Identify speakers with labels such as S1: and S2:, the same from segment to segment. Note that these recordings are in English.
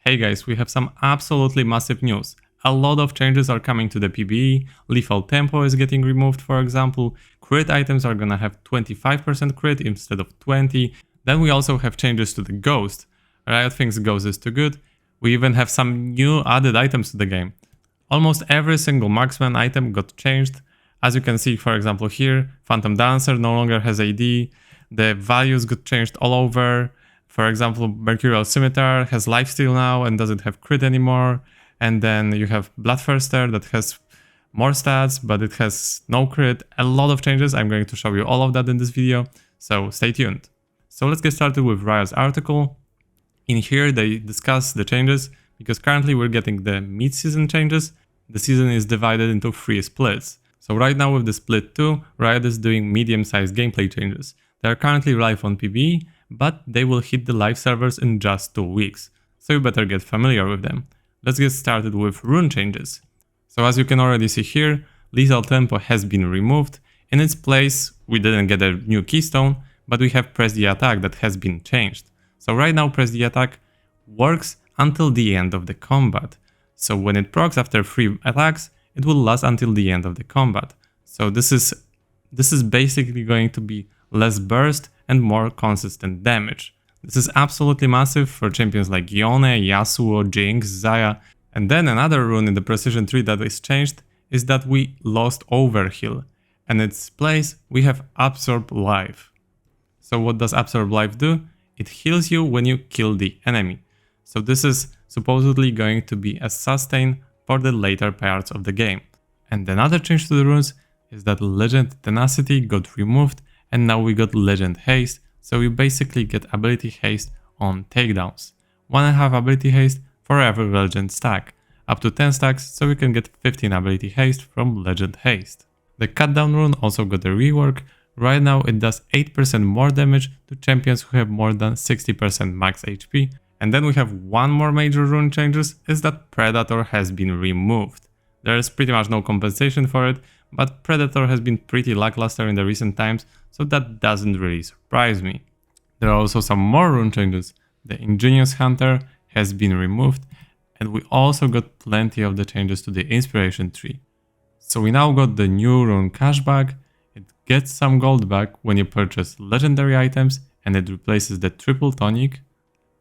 S1: Hey guys, we have some absolutely massive news. A lot of changes are coming to the PvE, lethal tempo is getting removed for example, crit items are gonna have 25% crit instead of 20, then we also have changes to the ghost. Riot thinks ghost is too good, we even have some new added items to the game. Almost every single marksman item got changed. As you can see for example here, Phantom Dancer no longer has AD, the values got changed all over. For example, Mercurial Scimitar has lifesteal now and doesn't have crit anymore. And then you have Bloodthirster that has more stats, but it has no crit. A lot of changes. I'm going to show you all of that in this video, so stay tuned. So let's get started with Riot's article. In here they discuss the changes, because currently we're getting the mid-season changes. The season is divided into 3 splits. So right now with the split 2, Riot is doing medium-sized gameplay changes. They are currently live on PvE, but they will hit the live servers in just 2 weeks, so you better get familiar with them. Let's get started with Rune Changes. So as you can already see here, lethal tempo has been removed. In its place, we didn't get a new keystone, but we have press the attack that has been changed. So right now press the attack works until the end of the combat. So when it procs after 3 attacks, it will last until the end of the combat. So this is basically going to be less burst and more consistent damage. This is absolutely massive for champions like Yone, Yasuo, Jinx, Xayah. And then another rune in the precision tree that is changed is that we lost Overheal, and in its place we have Absorb Life. So what does Absorb Life do? It heals you when you kill the enemy. So this is supposedly going to be a sustain for the later parts of the game. And another change to the runes is that Legend Tenacity got removed, and now we got Legend Haste, so you basically get ability haste on takedowns. 1.5 ability haste for every legend stack, up to 10 stacks, so you can get 15 ability haste from Legend Haste. The Cutdown rune also got a rework. Right now it does 8% more damage to champions who have more than 60% max HP. And then we have one more major rune changes, is that Predator has been removed. There is pretty much no compensation for it, but Predator has been pretty lackluster in the recent times, so that doesn't really surprise me. There are also some more rune changes. The Ingenious Hunter has been removed, and we also got plenty of the changes to the inspiration tree. So we now got the new rune cashback. It gets some gold back when you purchase legendary items, and it replaces the triple tonic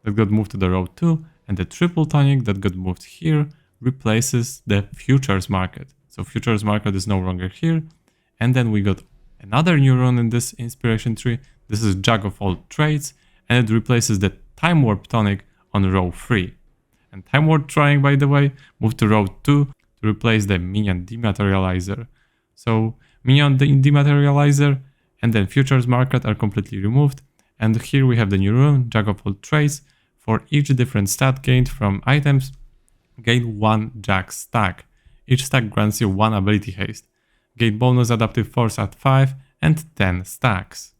S1: that got moved to the row 2, and the triple tonic that got moved here replaces the futures market. So futures market is no longer here. And then we got another new rune in this inspiration tree. This is Jack of all trades, and it replaces the time warp tonic on row 3. And time warp trying, by the way, moved to row 2 to replace the minion dematerializer. So minion dematerializer and then futures market are completely removed. And here we have the new rune, Jack of all trades. For each different stat gained from items, gain 1 Jack stack. Each stack grants you 1 ability haste. Gain bonus adaptive force at 5 and 10 stacks.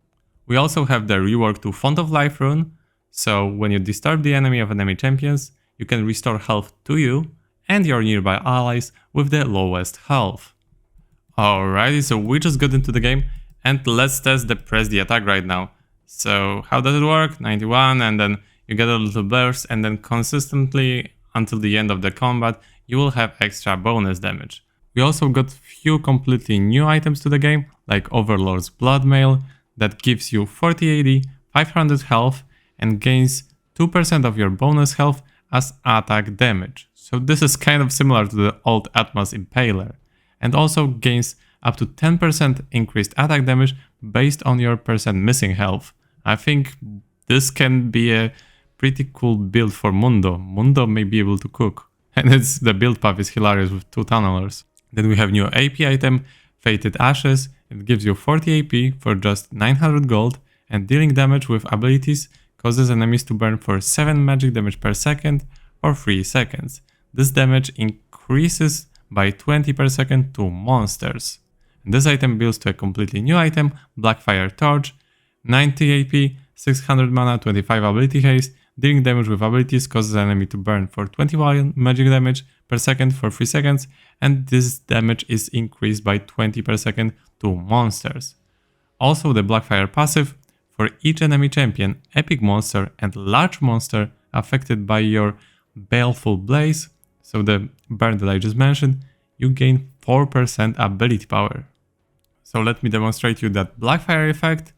S1: We also have the rework to Font of Life rune, so when you disturb the enemy of enemy champions, you can restore health to you and your nearby allies with the lowest health. Alrighty, so we just got into the game and let's test the press the attack right now. So how does it work? 91, and then you get a little burst, and then consistently until the end of the combat you will have extra bonus damage. We also got few completely new items to the game, like Overlord's Bloodmail, that gives you 40 AD, 500 health, and gains 2% of your bonus health as attack damage. So this is kind of similar to the old Atmas Impaler, and also gains up to 10% increased attack damage based on your percent missing health. I think this can be a pretty cool build for Mundo. Mundo may be able to cook. And the build path is hilarious with 2 tunnelers. Then we have new AP item, Fated Ashes. It gives you 40 AP for just 900 gold, and dealing damage with abilities causes enemies to burn for 7 magic damage per second or 3 seconds. This damage increases by 20 per second to monsters. And this item builds to a completely new item, Blackfire Torch, 90 AP, 600 mana, 25 ability haste. Dealing damage with abilities causes an enemy to burn for 21 magic damage per second for 3 seconds, and this damage is increased by 20 per second to monsters. Also the Blackfire passive, for each enemy champion, epic monster and large monster affected by your Baleful Blaze, so the burn that I just mentioned, you gain 4% ability power. So let me demonstrate you that Blackfire effect.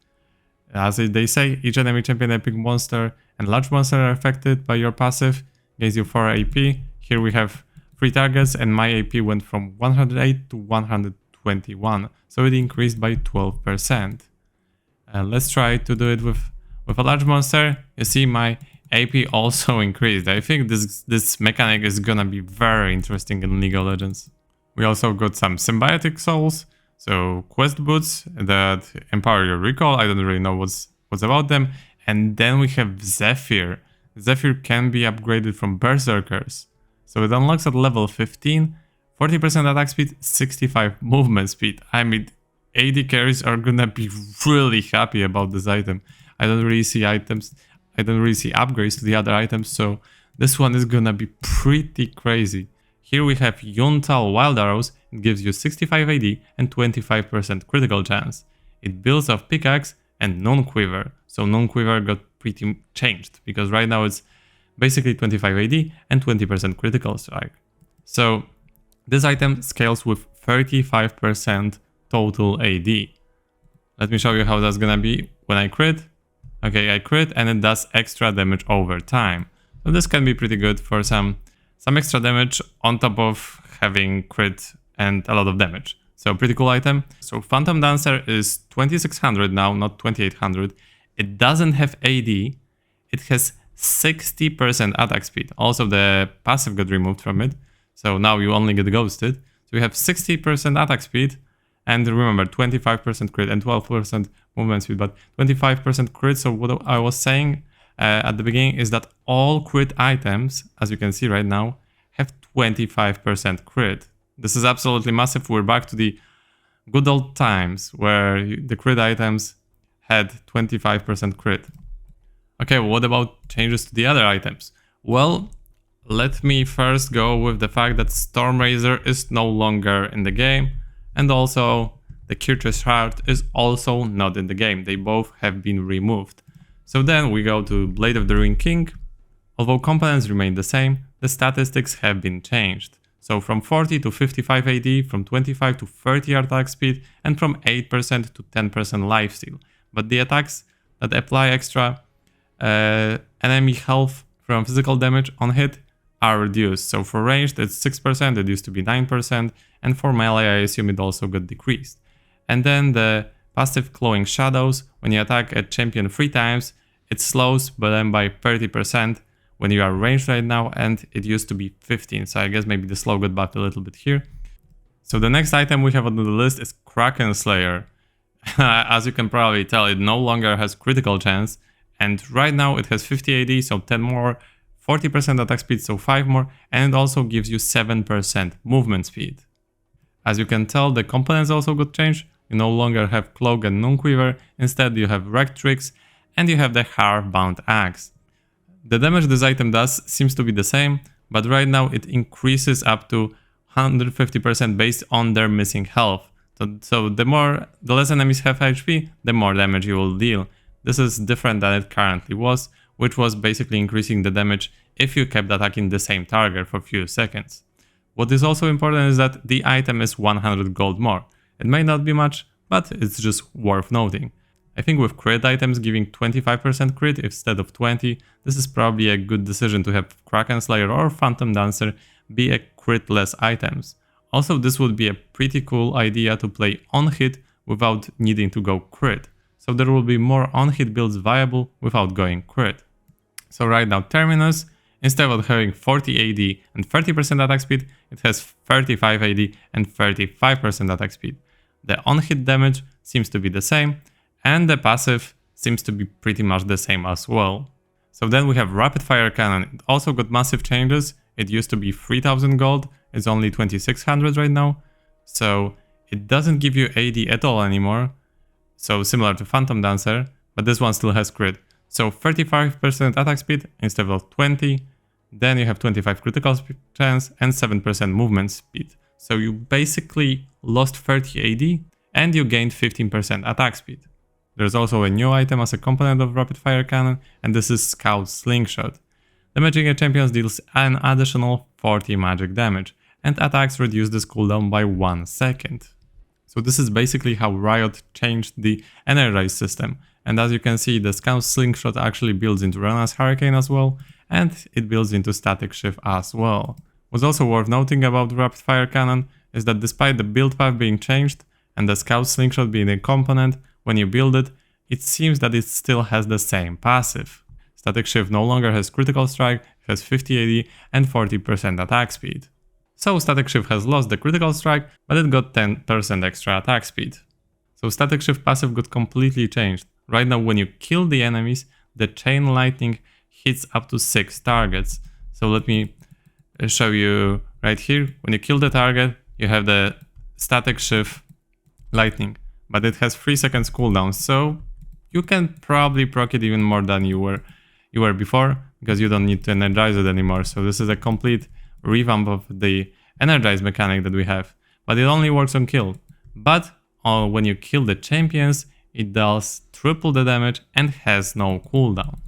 S1: As they say, each enemy champion, epic monster, and large monster are affected by your passive, gains you 4 AP. Here we have 3 targets, and my AP went from 108 to 121, so it increased by 12%. Let's try to do it with a large monster. You see, my AP also increased. I think this mechanic is gonna be very interesting in League of Legends. We also got some symbiotic souls. So quest boots that empower your recall. I don't really know what's about them. And then we have Zephyr. Zephyr can be upgraded from Berserkers. So it unlocks at level 15, 40% attack speed, 65 movement speed. I mean, AD carries are gonna be really happy about this item. I don't really see upgrades to the other items, so this one is gonna be pretty crazy. Here we have Yuntal Wild Arrows. It gives you 65 AD and 25% critical chance. It builds off Pickaxe and Non-Quiver. So Non-Quiver got pretty changed, because right now it's basically 25 AD and 20% critical strike. So this item scales with 35% total AD. Let me show you how that's gonna be when I crit. Okay, I crit and it does extra damage over time. So this can be pretty good for some extra damage on top of having crit and a lot of damage. So pretty cool item. So Phantom Dancer is 2600 now, not 2800. It doesn't have AD. It has 60% attack speed. Also the passive got removed from it. So now you only get ghosted. So we have 60% attack speed. And remember, 25% crit and 12% movement speed, but 25% crit. So what I was saying at the beginning is that all crit items, as you can see right now, have 25% crit. This is absolutely massive. We're back to the good old times where the crit items had 25% crit. Okay, well, what about changes to the other items? Well, let me first go with the fact that Stormrazor is no longer in the game, and also the Kirch's Heart is also not in the game. They both have been removed. So then we go to Blade of the Ruined King. Although components remain the same, the statistics have been changed. So from 40 to 55 AD, from 25 to 30 attack speed, and from 8% to 10% lifesteal. But the attacks that apply extra enemy health from physical damage on hit are reduced. So for ranged it's 6%, it used to be 9%, and for melee I assume it also got decreased. And then the passive Clawing Shadows, when you attack a champion 3 times, it slows but then by 30% when you are ranged right now, and it used to be 15, so I guess maybe the slow got buffed a little bit here. So the next item we have on the list is Kraken Slayer. As you can probably tell, it no longer has critical chance, and right now it has 50 AD, so 10 more, 40% attack speed, so 5 more, and it also gives you 7% movement speed. As you can tell, the components also got changed. You no longer have Cloak and Non-Quiver, instead you have Rectrix, and you have the Hair-Bound Axe. The damage this item does seems to be the same, but right now it increases up to 150% based on their missing health. So the less enemies have HP, the more damage you will deal. This is different than it currently was, which was basically increasing the damage if you kept attacking the same target for a few seconds. What is also important is that the item is 100 gold more. It may not be much, but it's just worth noting. I think with crit items giving 25% crit instead of 20, this is probably a good decision to have Kraken Slayer or Phantom Dancer be a crit-less items. Also, this would be a pretty cool idea to play on-hit without needing to go crit. So there will be more on-hit builds viable without going crit. So right now Terminus, instead of having 40 AD and 30% attack speed, it has 35 AD and 35% attack speed. The on-hit damage seems to be the same, and the passive seems to be pretty much the same as well. So then we have Rapid Fire Cannon. It also got massive changes. It used to be 3000 gold, it's only 2600 right now. So it doesn't give you AD at all anymore. So similar to Phantom Dancer, but this one still has crit. So 35% attack speed instead of 20. Then you have 25 critical chance and 7% movement speed. So you basically lost 30 AD and you gained 15% attack speed. There's also a new item as a component of Rapid Fire Cannon, and this is Scout Slingshot. Damaging a champion deals an additional 40 magic damage, and attacks reduce this cooldown by 1 second. So this is basically how Riot changed the energize system, and as you can see, the Scout Slingshot actually builds into Rena's Hurricane as well, and it builds into Static Shift as well. What's also worth noting about the Rapid Fire Cannon is that despite the build path being changed and the Scout Slingshot being a component, when you build it, it seems that it still has the same passive. Static Shift no longer has Critical Strike, it has 50 AD and 40% attack speed. So Static Shift has lost the Critical Strike, but it got 10% extra attack speed. So Static Shift passive got completely changed. Right now when you kill the enemies, the Chain Lightning hits up to 6 targets. So let me show you right here. When you kill the target, you have the Static Shift Lightning, but it has 3 seconds cooldown, so you can probably proc it even more than you were before, because you don't need to energize it anymore. So this is a complete revamp of the energize mechanic that we have, but it only works on kill. But when you kill the champions, it does triple the damage and has no cooldown.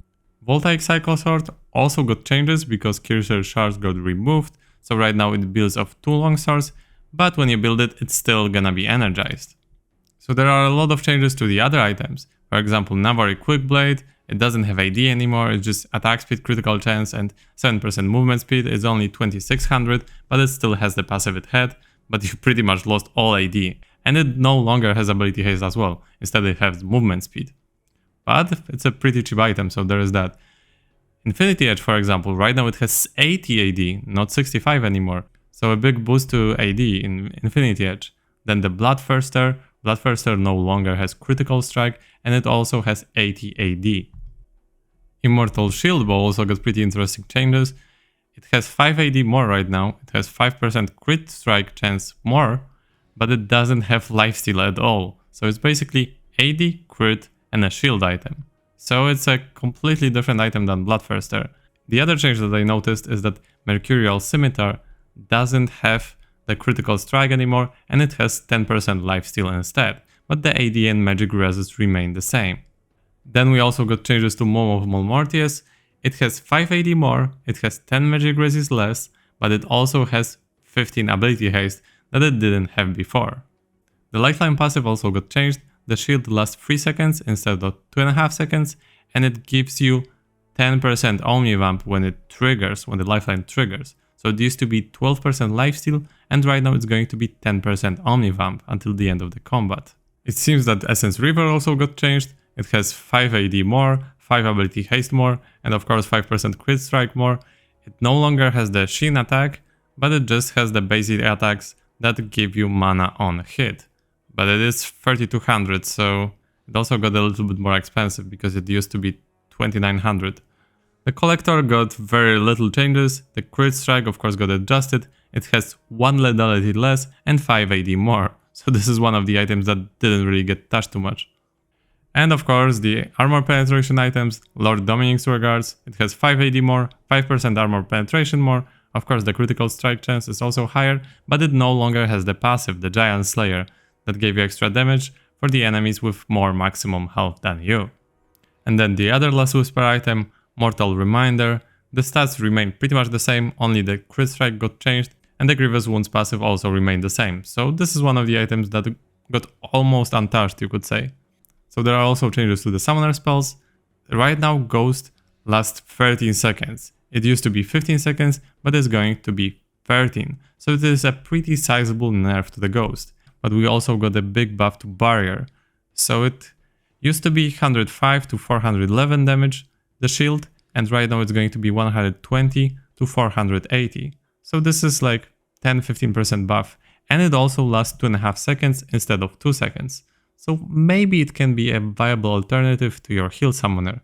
S1: Voltaic Cycle Sword also got changes because Cursor Shards got removed, so right now it builds off 2 long swords, but when you build it, it's still gonna be energized. So there are a lot of changes to the other items. For example, Navari Quick Blade, it doesn't have AD anymore, it's just attack speed, critical chance and 7% movement speed. It's only 2600, but it still has the passive it had, but you pretty much lost all AD. And it no longer has ability haste as well, instead it has movement speed. But it's a pretty cheap item, so there is that. Infinity Edge, for example, right now it has 80 AD, not 65 anymore. So a big boost to AD in Infinity Edge. Then the Bloodthirster no longer has critical strike, and it also has 80 AD. Immortal Shield Bow also got pretty interesting changes. It has 5 AD more right now, it has 5% crit strike chance more, but it doesn't have lifesteal at all. So it's basically AD, crit, and a shield item. So it's a completely different item than Bloodthirster. The other change that I noticed is that Mercurial Scimitar doesn't have the critical strike anymore, and it has 10% lifesteal instead, but the AD and magic resist remain the same. Then we also got changes to Mom of Malmortius. It has 5 AD more, it has 10 magic resist less, but it also has 15 ability haste that it didn't have before. The lifeline passive also got changed. The shield lasts 3 seconds instead of 2.5 seconds, and it gives you 10% Omnivamp when it triggers, when the lifeline triggers. So it used to be 12% lifesteal, and right now it's going to be 10% Omnivamp until the end of the combat. It seems that Essence River also got changed. It has 5 AD more, 5 ability haste more, and of course 5% crit strike more. It no longer has the Sheen attack, but it just has the basic attacks that give you mana on hit. But it is 3200, so it also got a little bit more expensive because it used to be 2900. The Collector got very little changes. The crit strike of course got adjusted. It has 1 lethality less and 5 AD more. So this is one of the items that didn't really get touched too much. And of course the armor penetration items, Lord Dominic's Regards, it has 5 AD more, 5% armor penetration more. Of course the critical strike chance is also higher, but it no longer has the passive, the Giant Slayer, that gave you extra damage for the enemies with more maximum health than you. And then the other Last Whisper item, Mortal Reminder, the stats remain pretty much the same, only the crit strike got changed and the Grievous Wounds passive also remained the same. So this is one of the items that got almost untouched, you could say. So there are also changes to the summoner spells. Right now Ghost lasts 13 seconds. It used to be 15 seconds, but it's going to be 13. So it is a pretty sizable nerf to the Ghost. But we also got a big buff to Barrier. So it used to be 105 to 411 damage, the shield, and right now it's going to be 120 to 480. So this is like 10-15% buff, and it also lasts 2.5 seconds instead of 2 seconds. So maybe it can be a viable alternative to your heal summoner.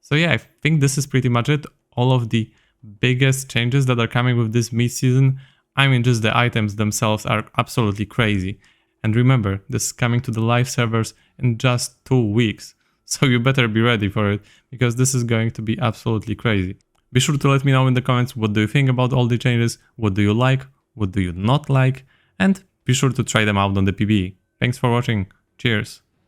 S1: So yeah, I think this is pretty much it. All of the biggest changes that are coming with this mid-season, I mean just the items themselves are absolutely crazy. And remember, this is coming to the live servers in just 2 weeks. So you better be ready for it, because this is going to be absolutely crazy. Be sure to let me know in the comments what do you think about all the changes, what do you like, what do you not like, and be sure to try them out on the PB. Thanks for watching, cheers!